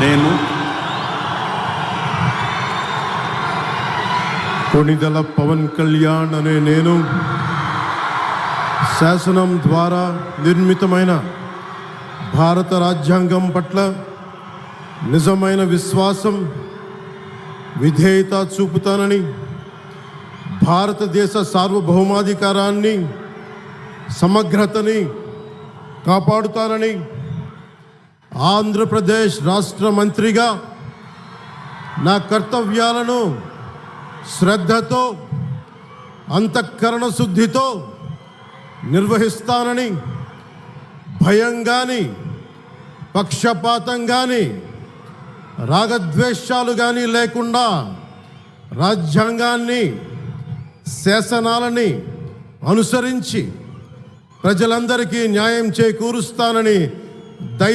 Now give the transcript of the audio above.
నేను కొణిదెల పవన్ కళ్యాణ్ అనే నేను శాసనం ద్వారా నిర్మితమైన భారత రాజ్యాంగం పట్ల నిజమైన విశ్వాసం, విధేయత చూపుతానని, భారతదేశ సార్వభౌమాధికారాన్ని, సమగ్రతని కాపాడుతానని, ఆంధ్రప్రదేశ్ రాష్ట్ర మంత్రిగా నా కర్తవ్యాలను శ్రద్ధతో, అంతఃకరణ శుద్ధితో నిర్వహిస్తానని, భయం కానీ, పక్షపాతం కానీ, రాగద్వేషాలు కానీ లేకుండా రాజ్యాంగాన్ని, శాసనాలని అనుసరించి ప్రజలందరికీ న్యాయం చేకూరుస్తానని దైవ